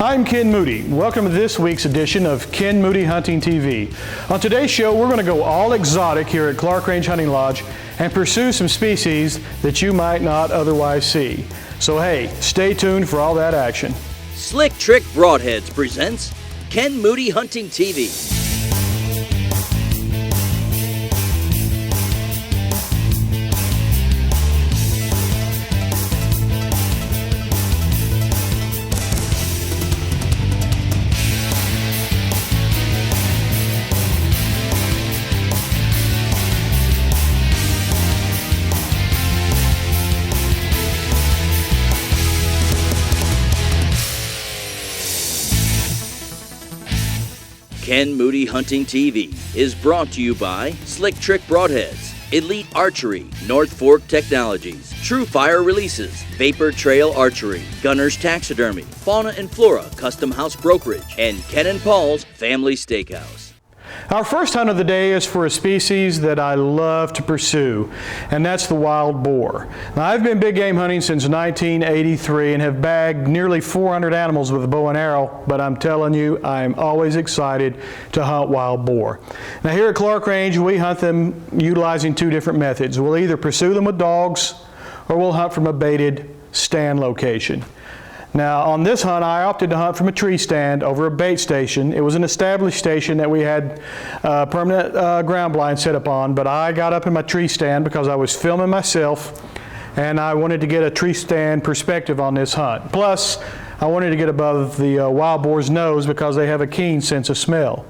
I'm Ken Moody. Welcome to this week's edition of Ken Moody Hunting TV. On today's show, we're going to go all exotic here at Clark Range Hunting Lodge and pursue some species that you might not otherwise see. So hey, stay tuned for all that action. Slick Trick Broadheads presents Ken Moody Hunting TV. Ken Moody Hunting TV is brought to you by Slick Trick Broadheads, Elite Archery, North Fork Technologies, True Fire Releases, Vapor Trail Archery, Gunner's Taxidermy, Fauna and Flora Custom House Brokerage, and Ken and Paul's Family Steakhouse. Our first hunt of the day is for a species that I love to pursue, and that's the wild boar. Now, I've been big game hunting since 1983 and have bagged nearly 400 animals with a bow and arrow, but I'm telling you, I'm always excited to hunt wild boar. Now, here at Clark Range, we hunt them utilizing two different methods. We'll either pursue them with dogs or we'll hunt from a baited stand location. Now, on this hunt, I opted to hunt from a tree stand over a bait station. It was an established station that we had permanent ground blind set up on, but I got up in my tree stand because I was filming myself and I wanted to get a tree stand perspective on this hunt. Plus, I wanted to get above the wild boar's nose because they have a keen sense of smell.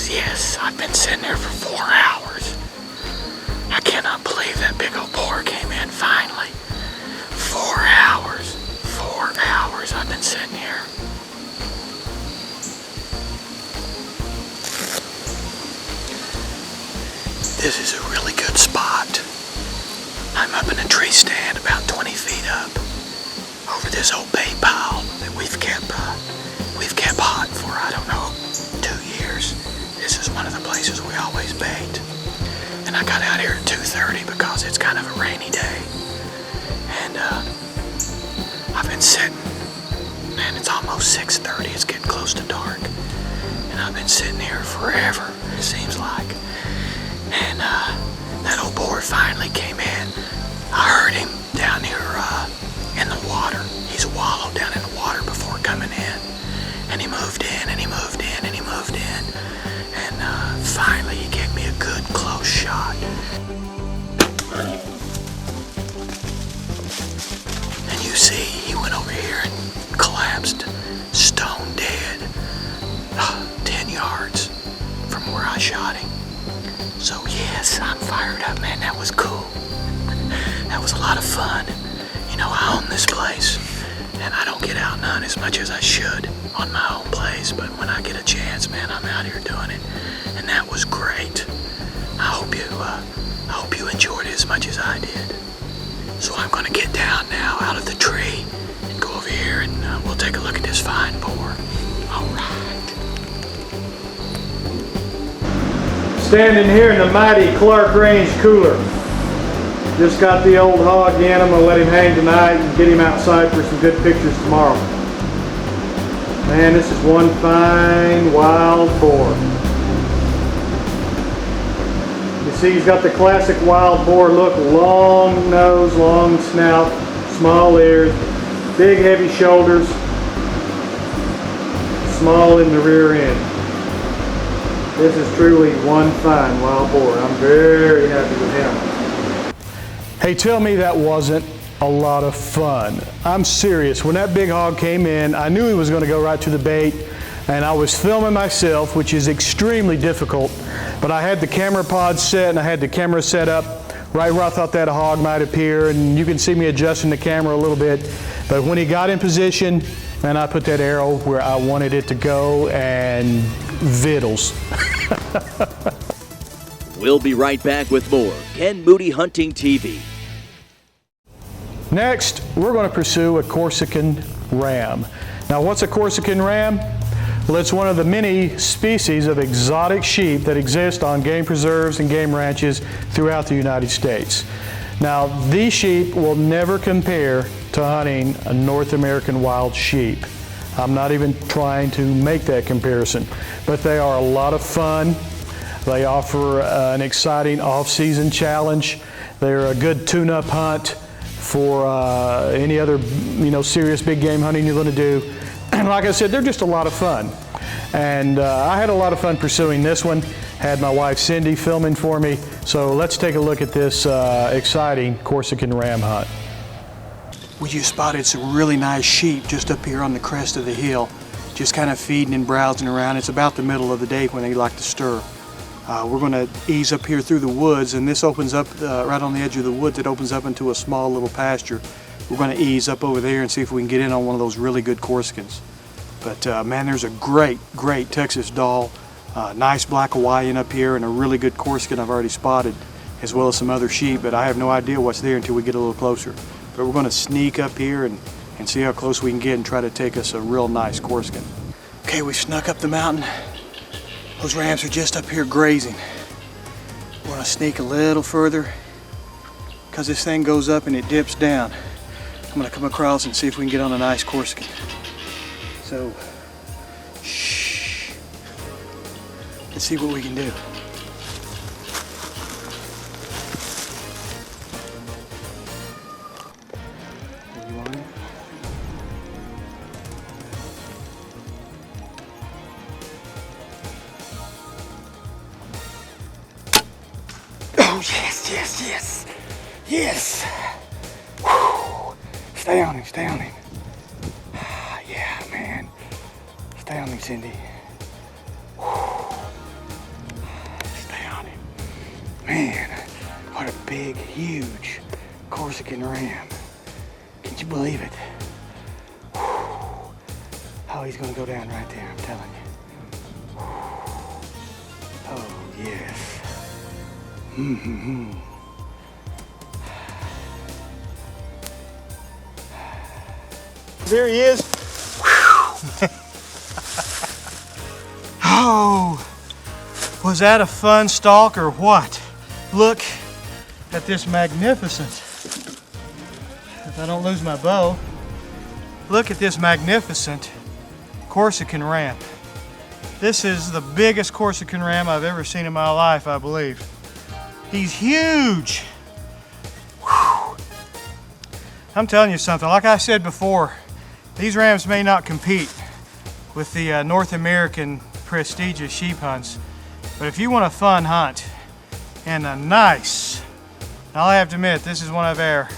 Yes, I've been sitting there for 4 hours. I cannot believe that big old boar came in finally. 4 hours. 4 hours I've been sitting here. This is a really good spot. I'm up in a tree stand about 20 feet up over this old bait pile that we've kept hot for, I don't know, 2 years. This is one of the places we always bait. And I got out here at 2:30 because it's kind of a rainy day. And I've been sitting, man, it's almost 6:30, it's getting close to dark. And I've been sitting here forever, it seems like. And finally came in. I heard him down here in the water. He's wallowed down in the water before coming in. And he moved in, and he moved in, and he moved in. And finally he gave me a good close shot. And you see, he went over here and collapsed, stone dead, 10 yards from where I shot him. So yes, I'm fired up, man. That was cool. That was a lot of fun. You know, I own this place, and I don't get out and hunt as much as I should on my own place, but when I get a chance, man, I'm out here doing it, and that was great. I hope you enjoyed it as much as I did. So I'm gonna get down now out of the tree and go over here, and we'll take a look at this fine boar. All right. Standing here in the mighty Clark Range cooler. Just got the old hog in. I'm gonna let him hang tonight and get him outside for some good pictures tomorrow. Man, this is one fine wild boar. You see, he's got the classic wild boar look: long nose, long snout, small ears, big heavy shoulders, small in the rear end. This is truly one fine wild boar. I'm very happy with him. Hey, tell me that wasn't a lot of fun. I'm serious. When that big hog came in, I knew he was going to go right to the bait, and I was filming myself, which is extremely difficult, but I had the camera pod set and I had the camera set up right where I thought that hog might appear, and you can see me adjusting the camera a little bit, but when he got in position, and I put that arrow where I wanted it to go, and vittles. We'll be right back with more Ken Moody Hunting TV. Next, we're going to pursue a Corsican ram. Now, what's a Corsican ram? Well, it's one of the many species of exotic sheep that exist on game preserves and game ranches throughout the United States. Now, these sheep will never compare to hunting a North American wild sheep. I'm not even trying to make that comparison, but they are a lot of fun. They offer an exciting off-season challenge. They're a good tune-up hunt for any other, serious big game hunting you're going to do. And like I said, they're just a lot of fun. And I had a lot of fun pursuing this one. Had my wife Cindy filming for me. So let's take a look at this exciting Corsican ram hunt. We just spotted some really nice sheep just up here on the crest of the hill, just kind of feeding and browsing around. It's about the middle of the day when they like to stir. We're going to ease up here through the woods, and this opens up right on the edge of the woods. It opens up into a small little pasture. We're going to ease up over there and see if we can get in on one of those really good Corsicans. But man, there's a great Texas doll, nice black Hawaiian up here, and a really good Corsican I've already spotted, as well as some other sheep, but I have no idea what's there until we get a little closer. But we're going to sneak up here and see how close we can get and try to take us a real nice Corsican. Okay, we snuck up the mountain. Those rams are just up here grazing. We're going to sneak a little further because this thing goes up and it dips down. I'm going to come across and see if we can get on a nice Corsican. So, shh. Let's see what we can do. Yes. Whew. Stay on him. Yeah, man. Stay on him, Cindy. Whew. Stay on him. Man, what a big, huge Corsican ram. Can you believe it? Whew. Oh, he's gonna go down right there, I'm telling you. Whew. Oh, yes. There he is. Oh, was that a fun stalk or what? Look at this magnificent, if I don't lose my bow, look at this magnificent Corsican ram. This is the biggest Corsican ram I've ever seen in my life, I believe. He's huge. I'm telling you something, like I said before, these rams may not compete with the North American prestigious sheep hunts, but if you want a fun hunt and a nice, I'll have to admit this is one of our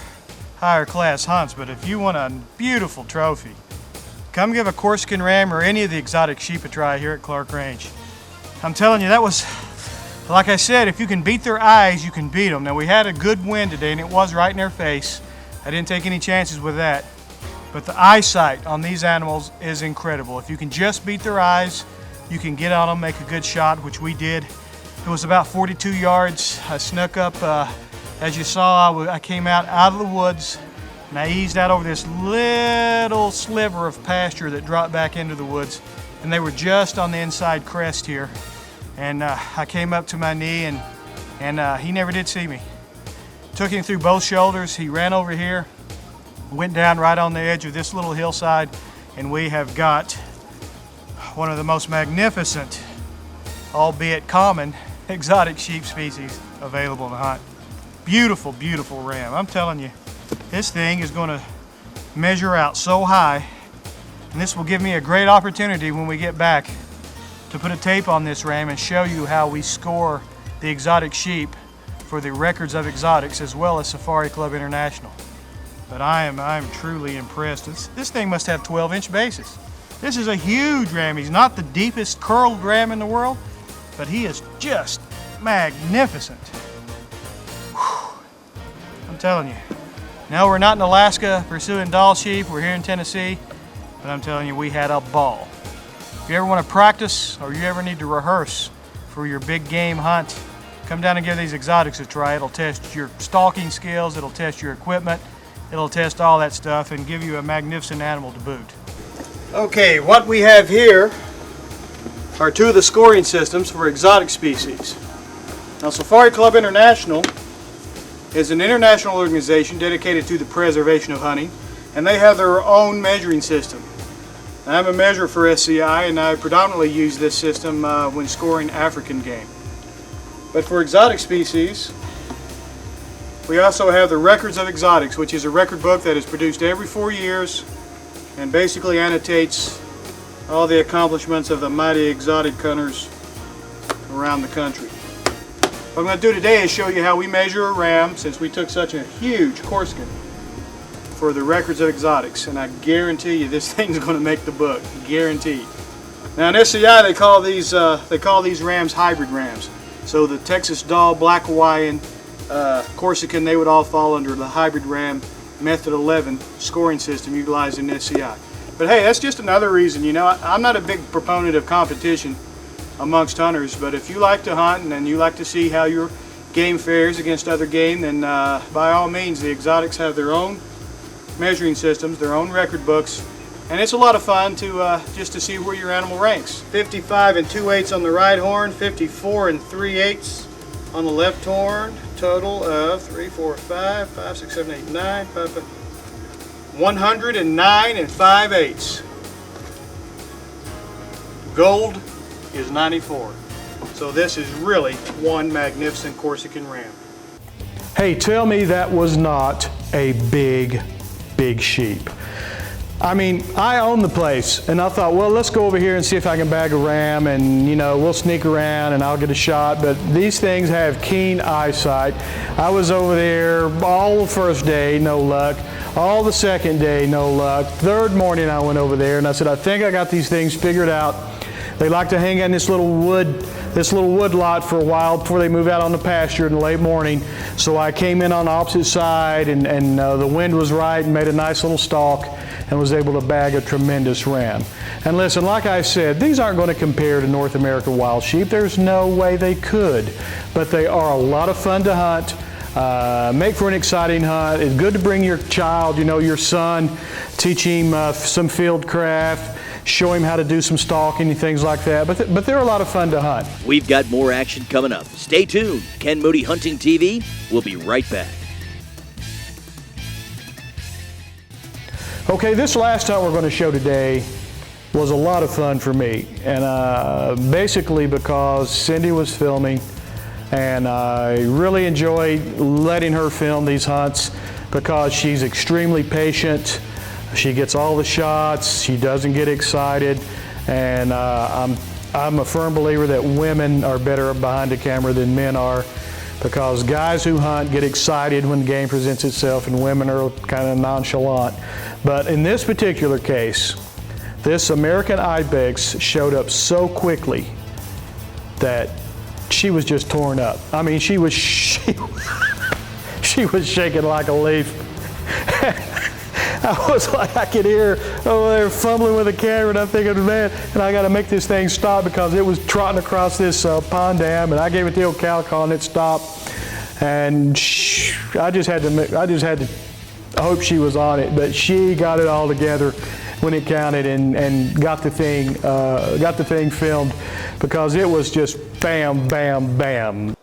higher class hunts, but if you want a beautiful trophy, come give a Corsican ram or any of the exotic sheep a try here at Clark Range. I'm telling you, that was, like I said, if you can beat their eyes, you can beat them. Now we had a good wind today and it was right in their face. I didn't take any chances with that. But the eyesight on these animals is incredible. If you can just beat their eyes, you can get on them, make a good shot, which we did. It was about 42 yards. I snuck up, as you saw, I came out of the woods and I eased out over this little sliver of pasture that dropped back into the woods. And they were just on the inside crest here. And I came up to my knee and he never did see me. Took him through both shoulders. He ran over here, went down right on the edge of this little hillside, and we have got one of the most magnificent, albeit common, exotic sheep species available to hunt. Beautiful, beautiful ram. I'm telling you, this thing is going to measure out so high, and this will give me a great opportunity when we get back to put a tape on this ram and show you how we score the exotic sheep for the Records of Exotics as well as Safari Club International. But I'm truly impressed. This thing must have 12-inch bases. This is a huge ram. He's not the deepest curled ram in the world, but he is just magnificent. Whew. I'm telling you. No, we're not in Alaska pursuing Dall sheep. We're here in Tennessee, but I'm telling you, we had a ball. If you ever want to practice or you ever need to rehearse for your big game hunt, come down and give these exotics a try. It'll test your stalking skills, it'll test your equipment, it'll test all that stuff and give you a magnificent animal to boot. Okay, what we have here are two of the scoring systems for exotic species. Now, Safari Club International is an international organization dedicated to the preservation of hunting, and they have their own measuring system. I'm a measurer for SCI, and I predominantly use this system when scoring African game. But for exotic species, we also have the Records of Exotics, which is a record book that is produced every 4 years and basically annotates all the accomplishments of the mighty exotic hunters around the country. What I'm going to do today is show you how we measure a ram, since we took such a huge Corsican for the Records of Exotics, and I guarantee you this thing's going to make the book, guaranteed. Now in SCI they call these rams hybrid rams. So the Texas Dall, Black Hawaiian, Corsican, they would all fall under the hybrid ram method 11 scoring system utilized in SCI. But hey, that's just another reason, you know, I'm not a big proponent of competition amongst hunters, but if you like to hunt and you like to see how your game fares against other game, then by all means, the exotics have their own measuring systems, their own record books, and it's a lot of fun to just to see where your animal ranks. 55 2/8 on the right horn, 54 3/8 on the left horn. Total of 3, 4, 5, 5, 6, 7, 8, 9, 5, 5, 109 5/8. Gold is 94. So this is really one magnificent Corsican ram. Hey, tell me that was not a big sheep. I mean, I own the place, and I thought, well, let's go over here and see if I can bag a ram, and you know, we'll sneak around and I'll get a shot. But these things have keen eyesight. I was over there all the first day, no luck. All the second day, no luck. Third morning I went over there and I said, I think I got these things figured out. They like to hang in this little wood lot for a while before they move out on the pasture in the late morning. So I came in on the opposite side, and the wind was right and made a nice little stalk and was able to bag a tremendous ram. And listen, like I said, these aren't going to compare to North American wild sheep. There's no way they could, but they are a lot of fun to hunt. Make for an exciting hunt. It's good to bring your child, you know, your son, teach him some field craft, show him how to do some stalking and things like that. But they're a lot of fun to hunt. We've got more action coming up. Stay tuned. Ken Moody Hunting TV. We'll be right back. Okay, this last hunt we're going to show today was a lot of fun for me, and basically because Cindy was filming, and I really enjoyed letting her film these hunts because she's extremely patient. She gets all the shots, she doesn't get excited, and I'm a firm believer that women are better behind the camera than men are, because guys who hunt get excited when the game presents itself, and women are kind of nonchalant. But in this particular case, this American ibex showed up so quickly that she was just torn up. I mean, she was shaking like a leaf. I was like, I could hear her over there fumbling with the camera, and I'm thinking, man, and I got to make this thing stop because it was trotting across this pond dam, and I gave it the old calico and it stopped. And I just had to hope she was on it, but she got it all together when it counted, and got the thing filmed, because it was just bam, bam, bam.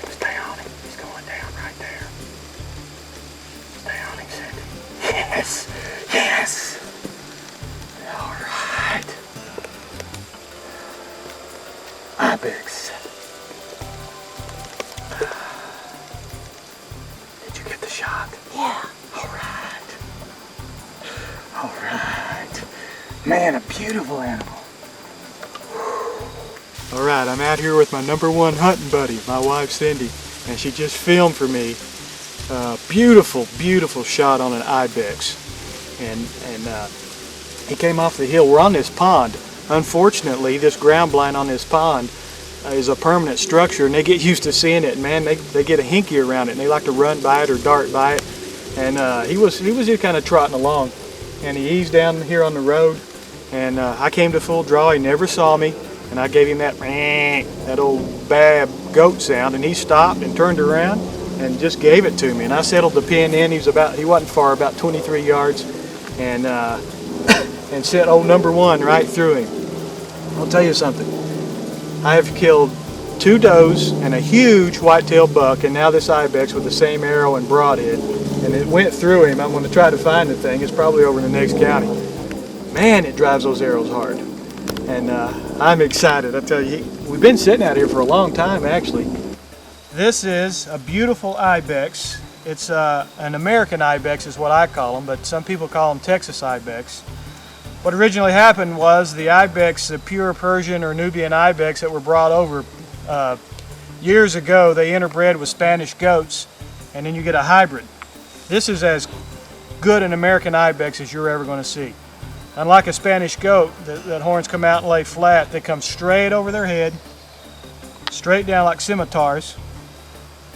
Stay on him. He's going down right there. Stay on him, Cindy. Yes, yes. All right. Ibex. Did you get the shot? Yeah. All right. All right. Man, a beautiful animal. All right, I'm out here with my #1 hunting buddy, my wife Cindy, and she just filmed for me a beautiful, beautiful shot on an ibex. And he came off the hill. We're on this pond. Unfortunately, this ground blind on this pond is a permanent structure, and they get used to seeing it. Man, they get a hinky around it, and they like to run by it or dart by it. And he was just kind of trotting along, and he eased down here on the road, and I came to full draw. He never saw me. And I gave him that old bad goat sound, and he stopped and turned around and just gave it to me. And I settled the pin in. He wasn't far, about 23 yards, and set old #1 right through him. I'll tell you something. I have killed 2 does and a huge whitetail buck, and now this ibex with the same arrow and broadhead, and it went through him. I'm going to try to find the thing. It's probably over in the next county. Man, it drives those arrows hard. And I'm excited. I tell you, we've been sitting out here for a long time, actually. This is a beautiful ibex. It's an American ibex is what I call them, but some people call them Texas ibex. What originally happened was the ibex, the pure Persian or Nubian ibex that were brought over years ago, they interbred with Spanish goats, and then you get a hybrid. This is as good an American ibex as you're ever going to see. Unlike a Spanish goat, that horns come out and lay flat. They come straight over their head, straight down like scimitars,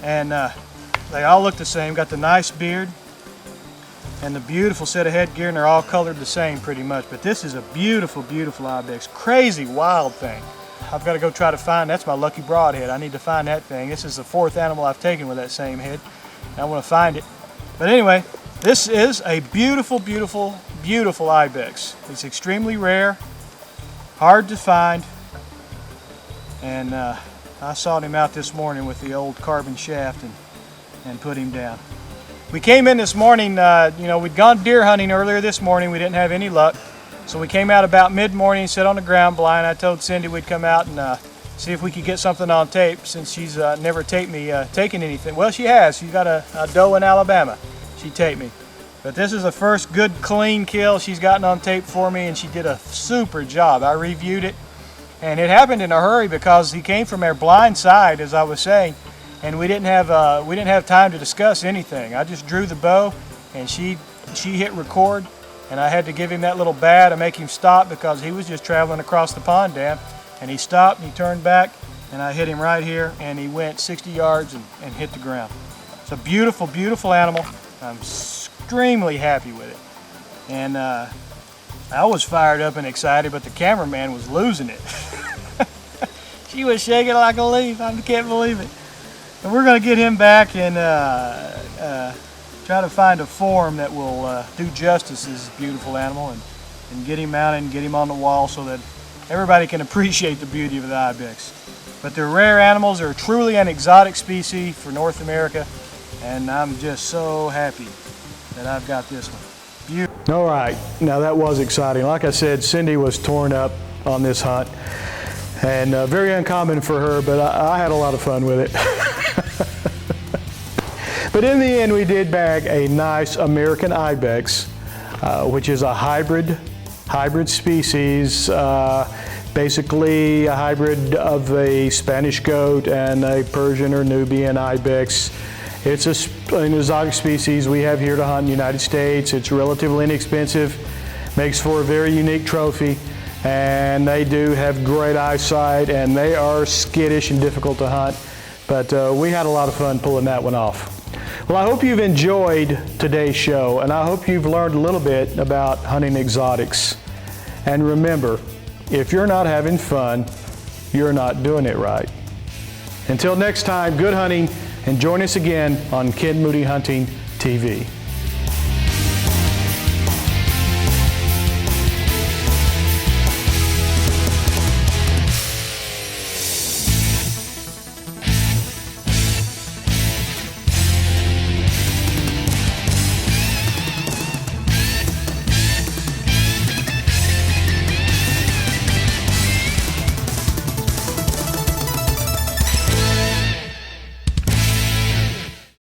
and they all look the same. Got the nice beard and the beautiful set of headgear, and they're all colored the same pretty much. But this is a beautiful, beautiful ibex. Crazy, wild thing. I've got to go try to find, that's my lucky broadhead. I need to find that thing. This is the 4th animal I've taken with that same head. I want to find it. But anyway, this is a beautiful, beautiful, beautiful ibex. It's extremely rare, hard to find, and I sought him out this morning with the old carbon shaft and put him down. We came in this morning, we'd gone deer hunting earlier this morning. We didn't have any luck, so we came out about mid-morning, sat on the ground blind. I told Cindy we'd come out and see if we could get something on tape, since she's never taped me taking anything. Well, she has. She's got a doe in Alabama. She taped me. But this is the first good clean kill she's gotten on tape for me, and she did a super job. I reviewed it, and it happened in a hurry because he came from our blind side, as I was saying, and we didn't have time to discuss anything. I just drew the bow, and she hit record, and I had to give him that little bat to make him stop because he was just traveling across the pond dam, and he stopped and he turned back, and I hit him right here, and he went 60 yards and hit the ground. It's a beautiful, beautiful animal. I'm extremely happy with it, and I was fired up and excited, but the cameraman was losing it. She was shaking like a leaf. I can't believe it. And we're going to get him back and try to find a form that will do justice to this beautiful animal, and get him mounted and get him on the wall so that everybody can appreciate the beauty of the ibex. But they're rare animals. They're truly an exotic species for North America, and I'm just so happy that I've got this one. All right, now that was exciting. Like I said, Cindy was torn up on this hunt, and very uncommon for her, but I had a lot of fun with it. But in the end, we did bag a nice American ibex, which is a hybrid species, basically a hybrid of a Spanish goat and a Persian or Nubian ibex. It's an exotic species we have here to hunt in the United States. It's relatively inexpensive, makes for a very unique trophy, and they do have great eyesight, and they are skittish and difficult to hunt, but we had a lot of fun pulling that one off. Well, I hope you've enjoyed today's show, and I hope you've learned a little bit about hunting exotics. And remember, if you're not having fun, you're not doing it right. Until next time, good hunting, and join us again on Ken Moody Hunting TV.